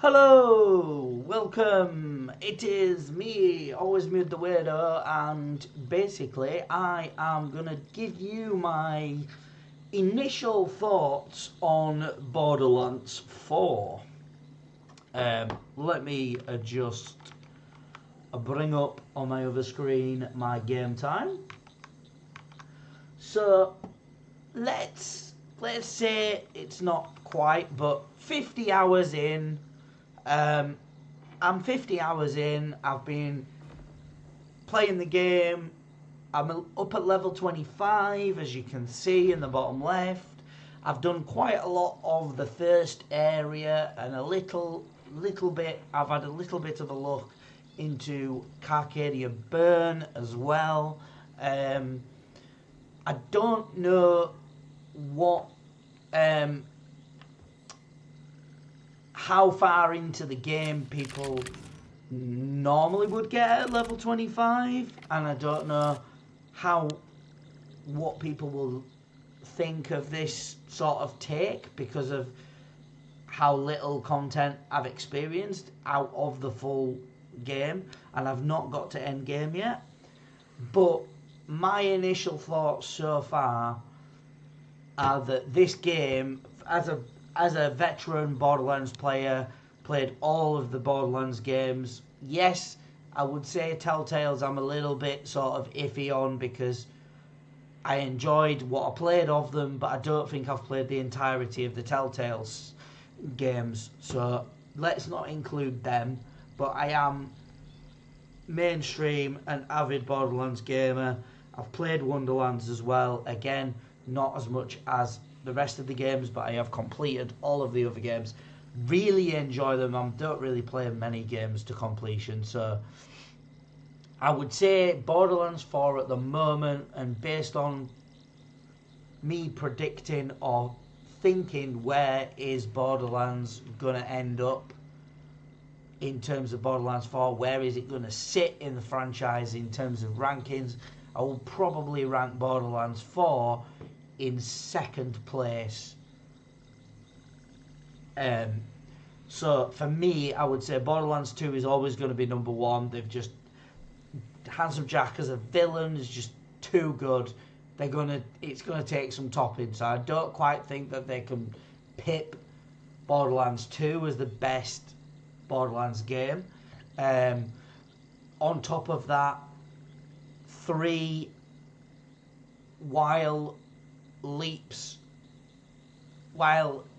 Hello, welcome. It is me, always me the weirdo, and basically I am gonna give you my initial thoughts on Borderlands 4. Let me bring up on my other screen my game time. So let's say it's not quite, but 50 hours in. I'm 50 hours in. I've been playing the game. I'm up at level 25, as you can see in the bottom left. I've done quite a lot of the first area and a little bit. I've had a little bit of a look into Carcadia Burn as well. I don't know what how far into the game people normally would get at level 25, and I don't know what people will think of this sort of take because of how little content I've experienced out of the full game, and I've not got to end game yet. But my initial thoughts so far are that this game, as a veteran Borderlands player, played all of the Borderlands games. Yes, I would say Telltales I'm a little bit sort of iffy on because I enjoyed what I played of them, but I don't think I've played the entirety of the Telltales games. So let's not include them. But I am mainstream and avid Borderlands gamer. I've played Wonderlands as well. Again, not as much as the rest of the games, but I have completed all of the other games. Really enjoy them. I don't really play many games to completion, so I would say Borderlands 4 at the moment, and based on me predicting or thinking where is Borderlands going to end up in terms of Borderlands 4, where is it going to sit in the franchise in terms of rankings, I will probably rank Borderlands 4 in second place. So for me, I would say Borderlands 2 is always going to be number one. They've just Handsome Jack as a villain is just too good. It's gonna take some topping. So I don't quite think that they can pip Borderlands 2 as the best Borderlands game. On top of that, 3, while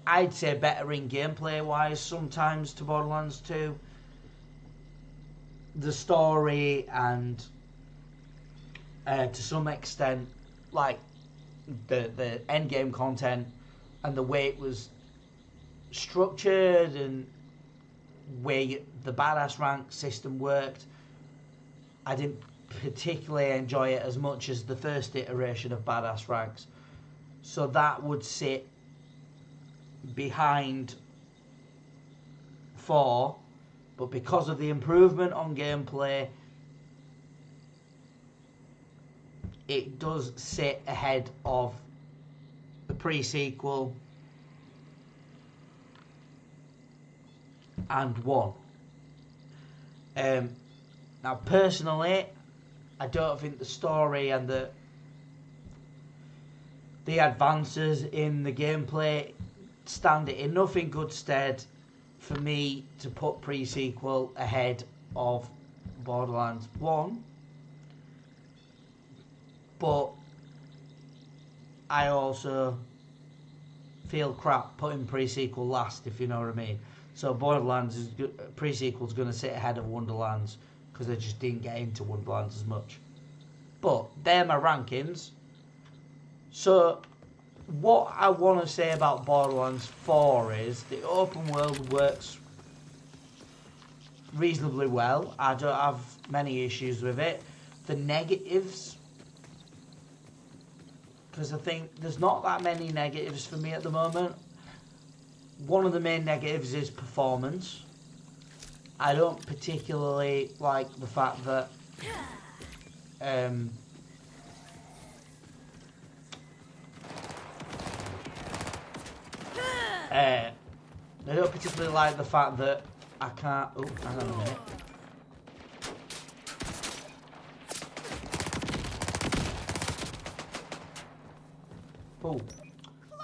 I'd say better in gameplay wise sometimes to Borderlands 2, the story and to some extent like the end game content and the way it was structured and where the badass rank system worked, I didn't particularly enjoy it as much as the first iteration of badass ranks. So that would sit behind 4, but because of the improvement on gameplay, it does sit ahead of the pre-sequel and 1. Now personally, I don't think the story and the advances in the gameplay stand it enough in good stead for me to put pre-sequel ahead of Borderlands 1. But I also feel crap putting pre-sequel last, if you know what I mean. So Borderlands pre-sequel is going to sit ahead of Wonderlands because I just didn't get into Wonderlands as much. But they're my rankings. So what I want to say about Borderlands 4 is the open world works reasonably well. I don't have many issues with it. The negatives, because I think there's not that many negatives for me at the moment. One of the main negatives is performance. I don't particularly like the fact that I don't particularly like the fact that I can't... Oh, hang on a minute. Oh.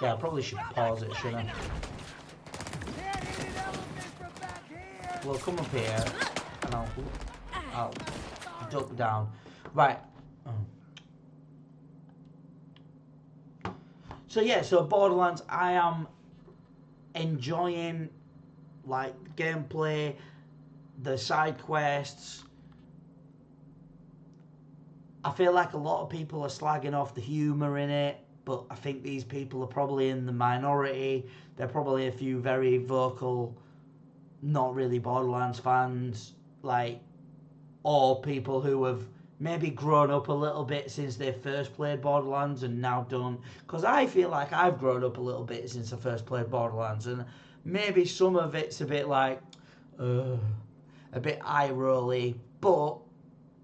Yeah, I probably should pause it, shouldn't I? Well, come up here, and I'll duck down. Right. So yeah, so Borderlands, I am enjoying like gameplay, the side quests. I feel like a lot of people are slagging off the humour in it, but I think these people are probably in the minority. There are probably a few very vocal, not really Borderlands fans, like, or people who have maybe grown up a little bit since they first played Borderlands and now don't. Because I feel like I've grown up a little bit since I first played Borderlands, and maybe some of it's a bit like, a bit eye-rolly, but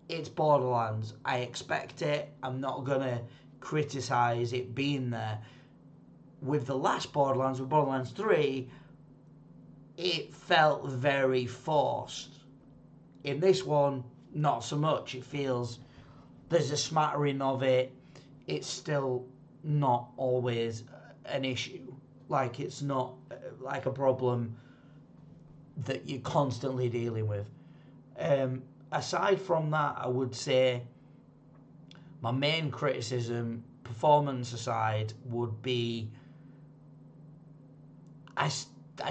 it's Borderlands. I expect it. I'm not going to criticise it being there. With the last Borderlands, with Borderlands 3, it felt very forced. In this one, not so much. It feels there's a smattering of it. It's still not always an issue. Like, it's not like a problem that you're constantly dealing with. Aside from that, I would say my main criticism, performance aside, would be I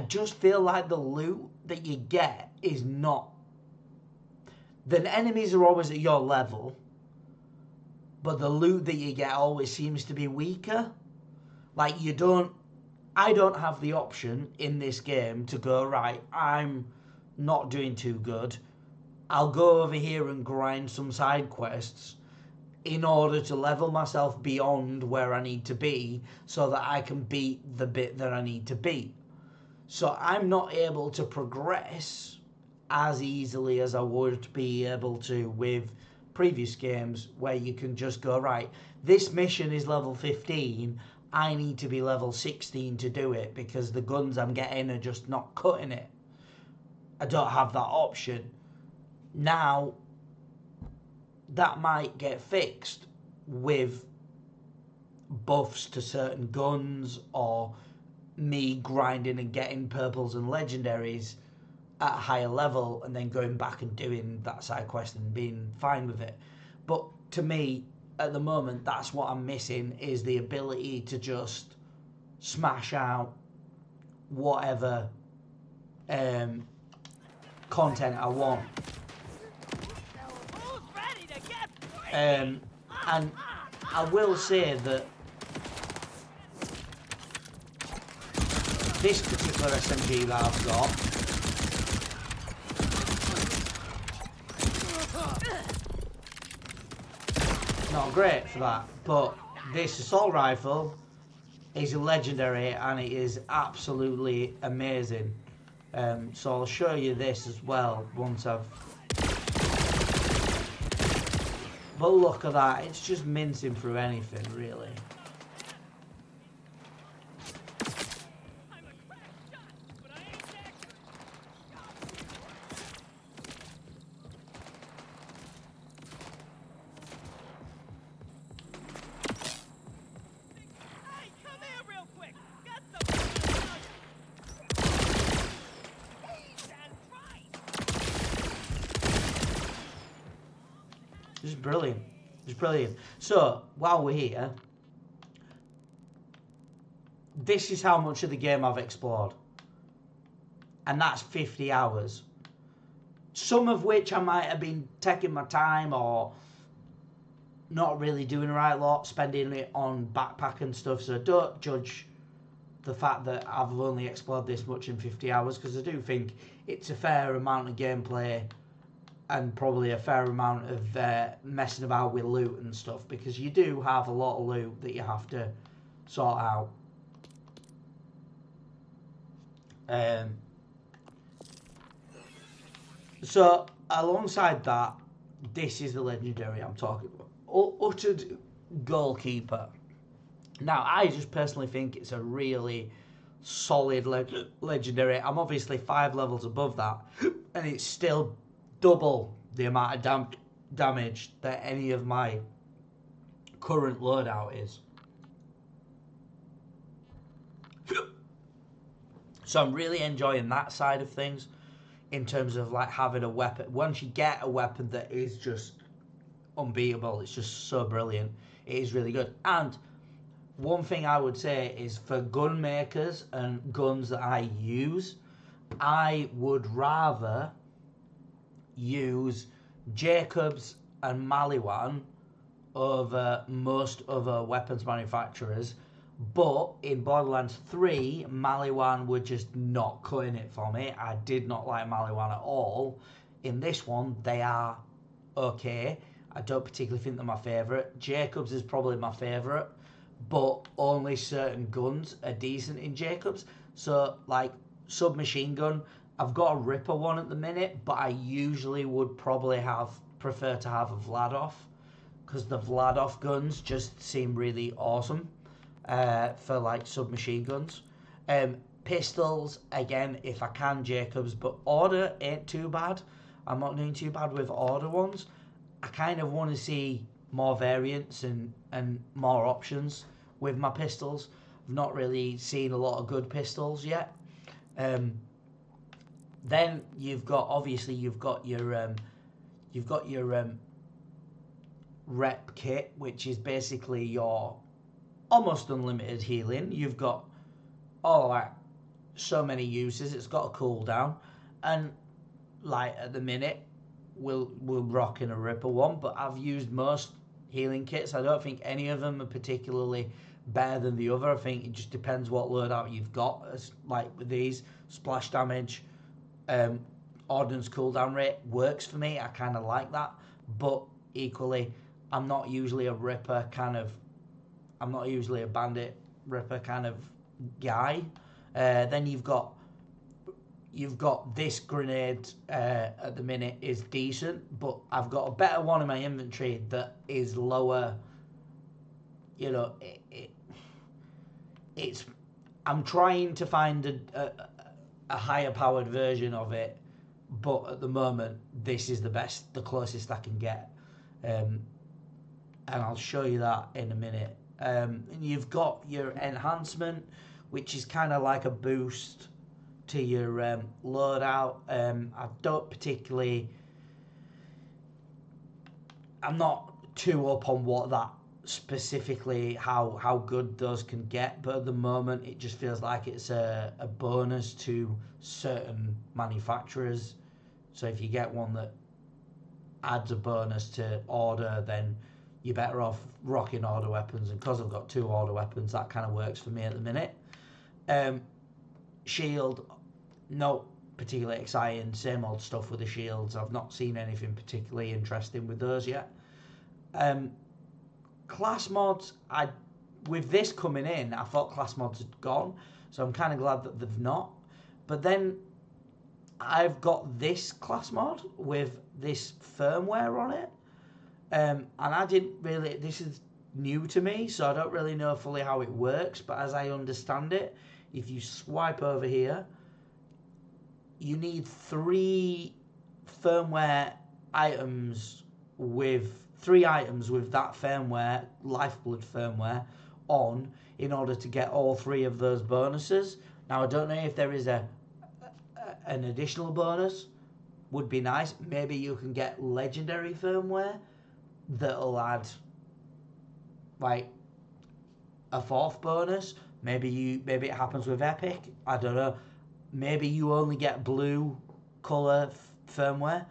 just feel like the loot that you get is not... The enemies are always at your level, but the loot that you get always seems to be weaker. Like, I don't have the option in this game to go, right, I'm not doing too good. I'll go over here and grind some side quests in order to level myself beyond where I need to be so that I can beat the bit that I need to beat. So I'm not able to progress as easily as I would be able to with previous games where you can just go, right, this mission is level 15, I need to be level 16 to do it because the guns I'm getting are just not cutting it. I don't have that option. Now, that might get fixed with buffs to certain guns or me grinding and getting purples and legendaries at a higher level and then going back and doing that side quest and being fine with it. But to me, at the moment, that's what I'm missing, is the ability to just smash out whatever content I want. And I will say that this particular SMG that I've got not great for that, but this assault rifle is a legendary and it is absolutely amazing. So I'll show you this as well once I've... But look at that, it's just mincing through anything, really. Just brilliant. Just brilliant. So, while we're here, this is how much of the game I've explored. And that's 50 hours. Some of which I might have been taking my time or not really doing the right lot, spending it on backpack and stuff. So don't judge the fact that I've only explored this much in 50 hours, because I do think it's a fair amount of gameplay and probably a fair amount of messing about with loot and stuff, because you do have a lot of loot that you have to sort out. So alongside that, this is the legendary I'm talking about. Uttered Goalkeeper. Now, I just personally think it's a really solid legendary. I'm obviously 5 levels above that, and it's still double the amount of damage that any of my current loadout is. So I'm really enjoying that side of things in terms of like having a weapon. Once you get a weapon that is just unbeatable, it's just so brilliant. It is really good. And one thing I would say is for gun makers and guns that I use, I would rather use Jacobs and Maliwan over most other weapons manufacturers. But in Borderlands 3, Maliwan were just not cutting it for me. I did not like Maliwan at all. In this one, they are okay. I don't particularly think they're my favourite. Jacobs is probably my favourite, but only certain guns are decent in Jacobs. So, like, submachine gun, I've got a Ripper one at the minute, but I usually would probably prefer to have a Vladov, because the Vladov guns just seem really awesome for like submachine guns. Pistols, again, if I can, Jacobs, but order ain't too bad. I'm not doing too bad with order ones. I kind of want to see more variants and more options with my pistols. I've not really seen a lot of good pistols yet. Then you've got your rep kit, which is basically your almost unlimited healing. You've got so many uses. It's got a cooldown, and like at the minute, we'll rock in a Ripper one. But I've used most healing kits. I don't think any of them are particularly better than the other. I think it just depends what loadout you've got. As like with these, splash damage, ordnance cooldown rate works for me. I kind of like that, but equally, I'm not usually a Ripper kind of. I'm not usually a bandit Ripper kind of guy. Then you've got this grenade at the minute is decent, but I've got a better one in my inventory that is lower. You know, it's. I'm trying to find a higher powered version of it, but at the moment this is the closest I can get, and I'll show you that in a minute. And you've got your enhancement, which is kind of like a boost to your loadout. I don't particularly. I'm not too up on what that specifically how good those can get, but at the moment it just feels like it's a bonus to certain manufacturers. So if you get one that adds a bonus to order, then you're better off rocking order weapons, and because I've got 2 order weapons, that kind of works for me at the minute. Shield, no particularly exciting, same old stuff with the shields. I've not seen anything particularly interesting with those yet. Class mods, with this coming in, I thought class mods had gone, so I'm kind of glad that they've not. But then I've got this class mod with this firmware on it. And I didn't really, this is new to me, so I don't really know fully how it works, but as I understand it, if you swipe over here, you need 3 firmware items with 3 items with that firmware, Lifeblood firmware, on in order to get all 3 of those bonuses. Now, I don't know if there is an additional bonus. Would be nice. Maybe you can get legendary firmware that'll add like a 4th bonus. Maybe it happens with Epic. I don't know. Maybe you only get blue color firmware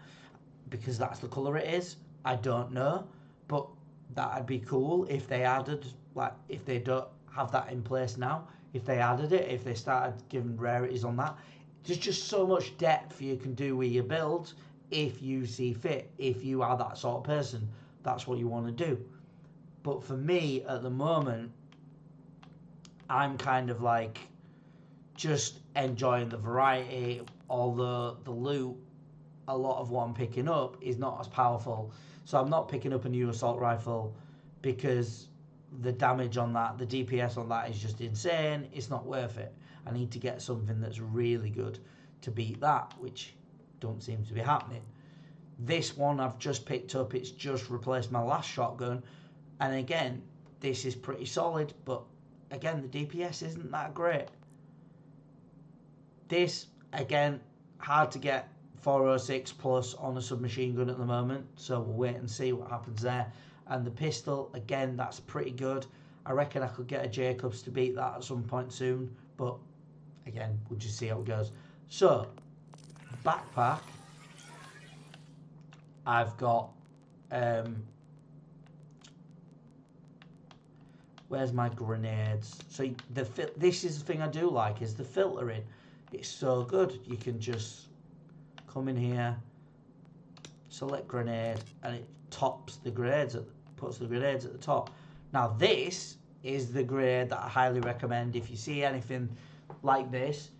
because that's the color it is. I don't know, but that'd be cool if they added, like, if they don't have that in place now, if they added it, if they started giving rarities on that. There's just so much depth you can do with your builds if you see fit. If you are that sort of person, that's what you want to do. But for me, at the moment, I'm kind of like just enjoying the variety, although the loot, a lot of what I'm picking up is not as powerful. So I'm not picking up a new assault rifle because the damage on that, the DPS on that is just insane. It's not worth it. I need to get something that's really good to beat that, which don't seem to be happening. This one I've just picked up, it's just replaced my last shotgun, and again, this is pretty solid, but again, the DPS isn't that great. This, again, hard to get 406 plus on a submachine gun at the moment, so we'll wait and see what happens there. And the pistol, again, that's pretty good. I reckon I could get a Jacobs to beat that at some point soon, but again, we'll just see how it goes. So, backpack, I've got, where's my grenades? So this is the thing I do like, is the filtering. It's so good. You can just come in here, select grenade, and it tops the grenades, puts the grenades at the top. Now this is the grenade that I highly recommend if you see anything like this.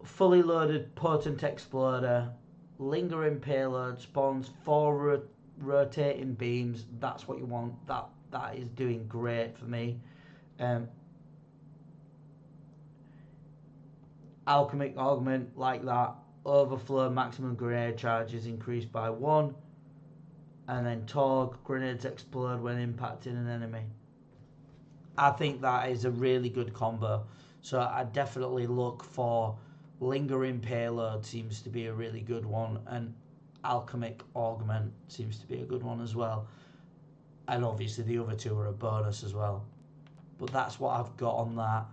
Fully loaded potent exploder, lingering payload, spawns 4 rotating beams. That's what you want. That is doing great for me. Alchemic augment, like that. Overflow, maximum grenade charges increased by 1. And then Torg, grenades explode when impacting an enemy. I think that is a really good combo. So I definitely look for lingering payload, seems to be a really good one, and alchemic augment seems to be a good one as well. And obviously the other two are a bonus as well. But that's what I've got on that.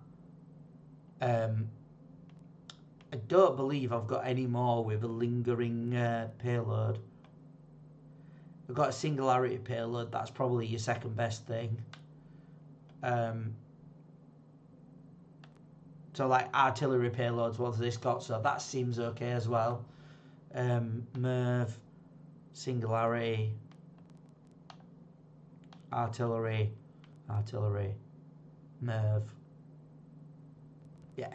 I don't believe I've got any more with a lingering payload. I've got a singularity payload. That's probably your second best thing. So like artillery payloads, what's this got? So that seems okay as well. Merv, singularity, artillery, Merv. Yeah.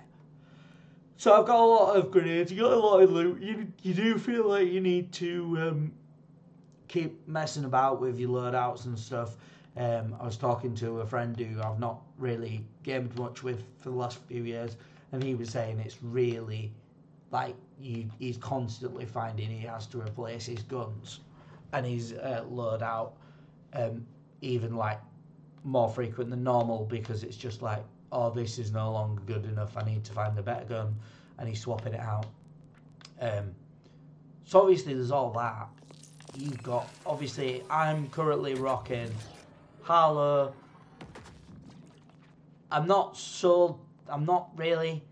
So I've got a lot of grenades, you got a lot of loot. You do feel like you need to keep messing about with your loadouts and stuff. I was talking to a friend who I've not really gamed much with for the last few years, and he was saying it's really like he's constantly finding he has to replace his guns and his loadout, even like more frequent than normal, because it's just like, oh, this is no longer good enough, I need to find a better gun, and he's swapping it out. So obviously there's all that. You've got, obviously I'm currently rocking Harlow. I'm not really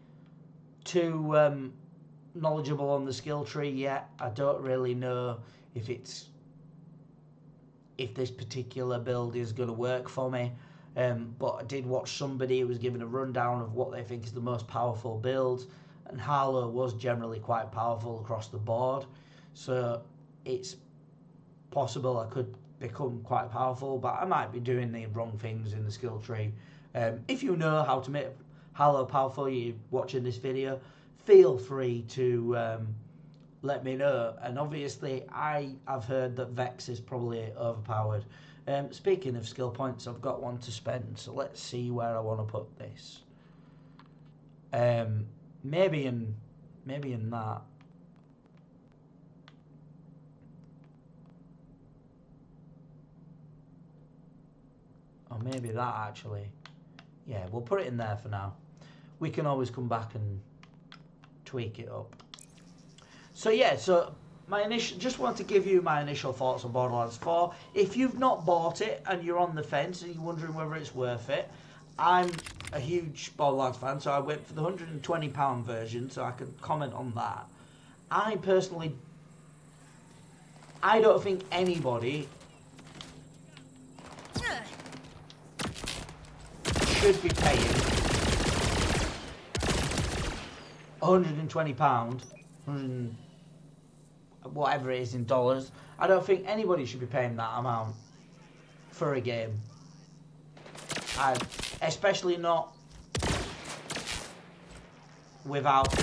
too knowledgeable on the skill tree yet. I don't really know if this particular build is going to work for me. But I did watch somebody who was giving a rundown of what they think is the most powerful builds, and Harlow was generally quite powerful across the board. So it's possible I could become quite powerful, but I might be doing the wrong things in the skill tree. If you know how to make Harlow powerful, you're watching this video, feel free to let me know. And obviously I've heard that Vex is probably overpowered. Speaking of skill points, I've got one to spend, so let's see where I want to put this. Maybe in that. Or maybe that, actually. Yeah, we'll put it in there for now. We can always come back and tweak it up. So yeah, so just want to give you my initial thoughts on Borderlands 4. If you've not bought it and you're on the fence and you're wondering whether it's worth it, I'm a huge Borderlands fan, so I went for the £120 version, so I can comment on that. I personally, I don't think anybody should be paying £120, whatever it is in dollars. I don't think anybody should be paying that amount for a game. Especially not without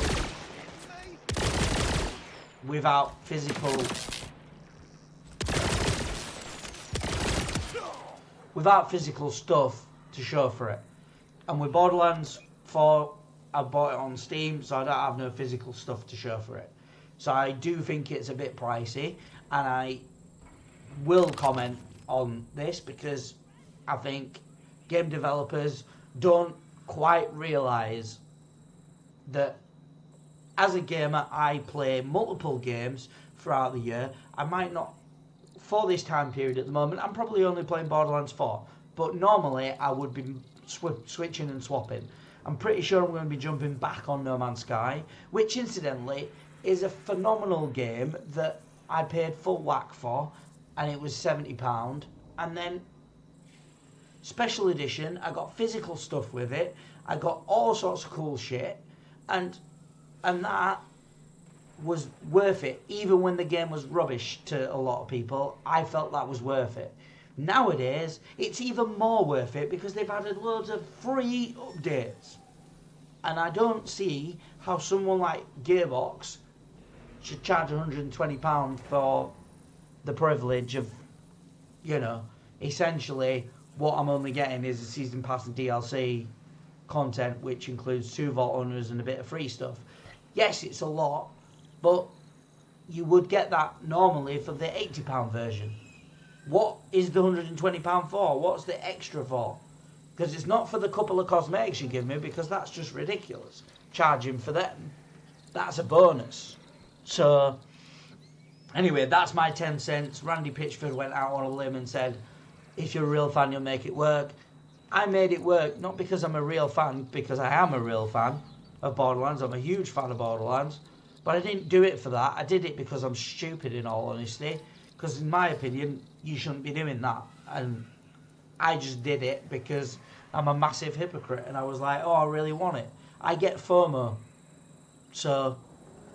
physical stuff to show for it. And with Borderlands, 4, I bought it on Steam, so I don't have no physical stuff to show for it. So I do think it's a bit pricey, and I will comment on this because I think game developers don't quite realise that as a gamer I play multiple games throughout the year. I might not, for this time period at the moment, I'm probably only playing Borderlands 4, but normally I would be switching and swapping. I'm pretty sure I'm going to be jumping back on No Man's Sky, which incidentally is a phenomenal game that I paid full whack for, and it was £70. And then special edition, I got physical stuff with it, I got all sorts of cool shit, and that was worth it. Even when the game was rubbish to a lot of people, I felt that was worth it. Nowadays, it's even more worth it because they've added loads of free updates. And I don't see how someone like Gearbox should charge £120 for the privilege of, essentially what I'm only getting is a season pass and DLC content, which includes 2 Vault Hunters and a bit of free stuff. Yes, it's a lot, but you would get that normally for the £80 version. What is the £120 for? What's the extra for? Because it's not for the couple of cosmetics you give me, because that's just ridiculous. Charging for them, that's a bonus. So, anyway, that's my 10 cents. Randy Pitchford went out on a limb and said, if you're a real fan, you'll make it work. I made it work, not because I'm a real fan, because I am a real fan of Borderlands. I'm a huge fan of Borderlands. But I didn't do it for that. I did it because I'm stupid, in all honesty. Because in my opinion, you shouldn't be doing that. And I just did it because I'm a massive hypocrite. And I was like, oh, I really want it. I get FOMO. So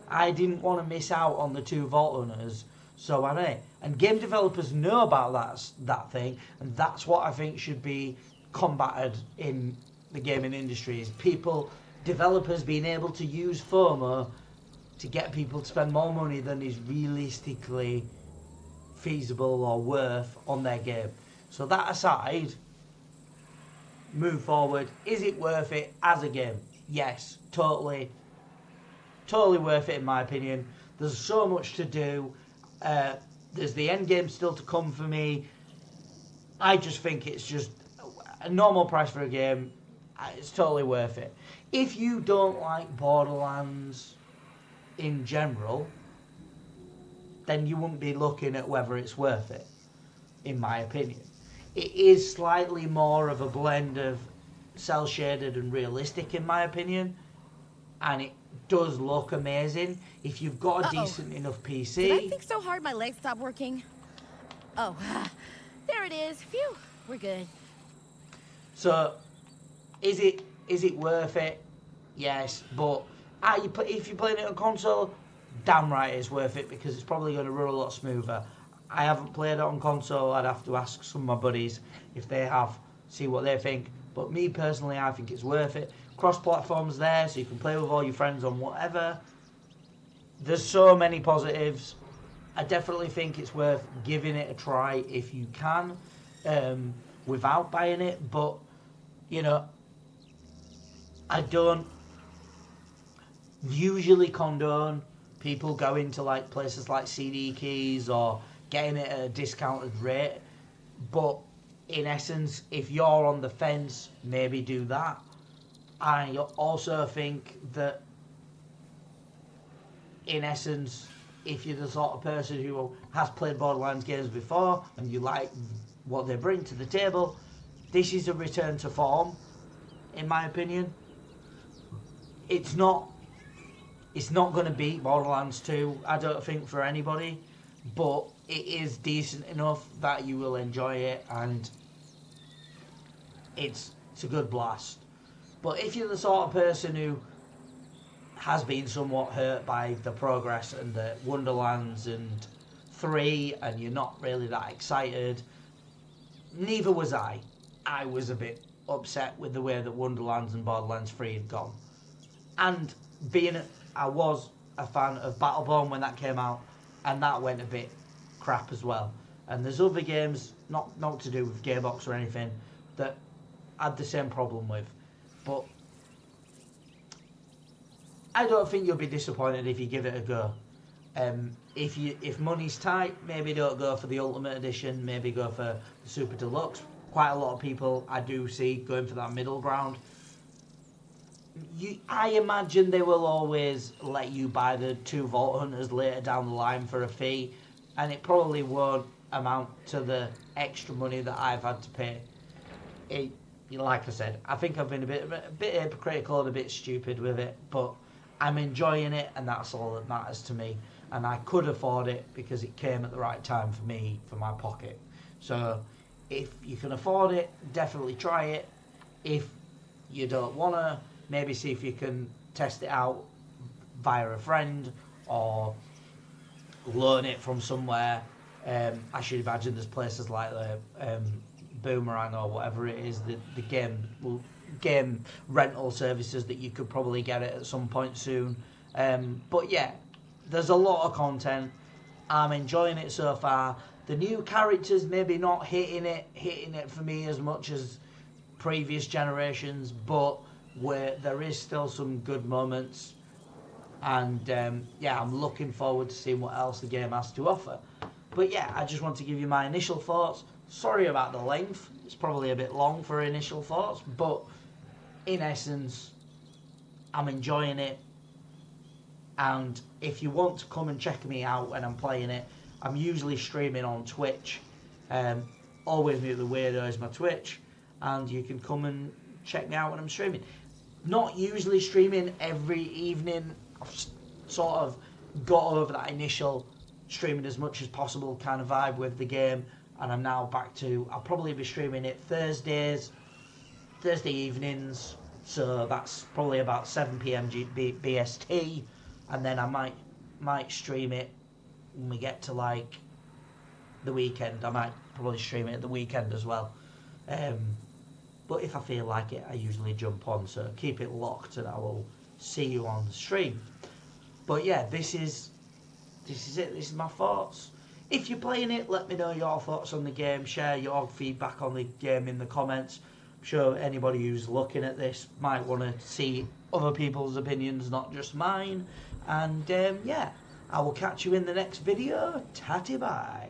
I didn't want to miss out on the 2 Vault Hunters. So I did. And game developers know about that thing. And that's what I think should be combated in the gaming industry. Is developers being able to use FOMO to get people to spend more money than is realistically feasible or worth on their game. So that aside, move forward. Is it worth it as a game? Yes, totally worth it in my opinion. There's so much to do. There's the end game still to come for me. I just think it's just a normal price for a game. It's totally worth it. If you don't like Borderlands in general, then you wouldn't be looking at whether it's worth it, in my opinion. It is slightly more of a blend of cel-shaded and realistic, in my opinion, and it does look amazing. If you've got a decent enough PC... Did I think so hard my legs stopped working? Oh, there it is. Phew, we're good. So, is it worth it? Yes, but if you're playing it on console, damn right it's worth it because it's probably going to run a lot smoother. I haven't played it on console. I'd have to ask some of my buddies if they have, see what they think. But me personally, I think it's worth it. Cross-platform's there, so you can play with all your friends on whatever. There's so many positives. I definitely think it's worth giving it a try if you can, without buying it. But, I don't usually condone people going to like places like CD Keys or getting it at a discounted rate, but in essence, if you're on the fence, maybe do that. I also think that in essence, if you're the sort of person who has played Borderlands games before and you like what they bring to the table, this is a return to form, in my opinion. It's not going to beat Borderlands 2, I don't think, for anybody, but it is decent enough that you will enjoy it, and it's a good blast. But if you're the sort of person who has been somewhat hurt by the progress and the Wonderlands and 3, and you're not really that excited, neither was I. I was a bit upset with the way that Wonderlands and Borderlands 3 had gone. And I was a fan of Battleborn when that came out, and that went a bit crap as well. And there's other games, not to do with Gearbox or anything, that I had the same problem with. But I don't think you'll be disappointed if you give it a go. If money's tight, maybe don't go for the Ultimate Edition, maybe go for the Super Deluxe. Quite a lot of people I do see going for that middle ground. I imagine they will always let you buy the 2 Vault Hunters later down the line for a fee, and it probably won't amount to the extra money that I've had to pay. Like I said, I think I've been a bit hypocritical and a bit stupid with it, but I'm enjoying it, and that's all that matters to me. And I could afford it because it came at the right time for me, for my pocket. So if you can afford it, definitely try it. If you don't want to, maybe see if you can test it out via a friend or learn it from somewhere. I should imagine there's places like the Boomerang or whatever it is, the game rental services that you could probably get it at some point soon. But yeah, there's a lot of content. I'm enjoying it so far. The new characters maybe not hitting it for me as much as previous generations, but where there is still some good moments, and yeah, I'm looking forward to seeing what else the game has to offer. But yeah, I just want to give you my initial thoughts. Sorry about the length, it's probably a bit long for initial thoughts, but in essence, I'm enjoying it. And if you want to come and check me out when I'm playing it, I'm usually streaming on Twitch. Always Mute the Weirdo is my Twitch, and you can come and check me out when I'm streaming. Not usually streaming every evening. I've sort of got over that initial streaming as much as possible kind of vibe with the game, and I'm now back to, I'll probably be streaming it Thursday evenings, so that's probably about 7 p.m. BST, and then I might stream it when we get to like the weekend. I might probably stream it at the weekend as well. But if I feel like it, I usually jump on, so keep it locked and I will see you on the stream. But yeah, this is it. This is my thoughts. If you're playing it, let me know your thoughts on the game. Share your feedback on the game in the comments. I'm sure anybody who's looking at this might want to see other people's opinions, not just mine. And yeah, I will catch you in the next video. Tatty bye.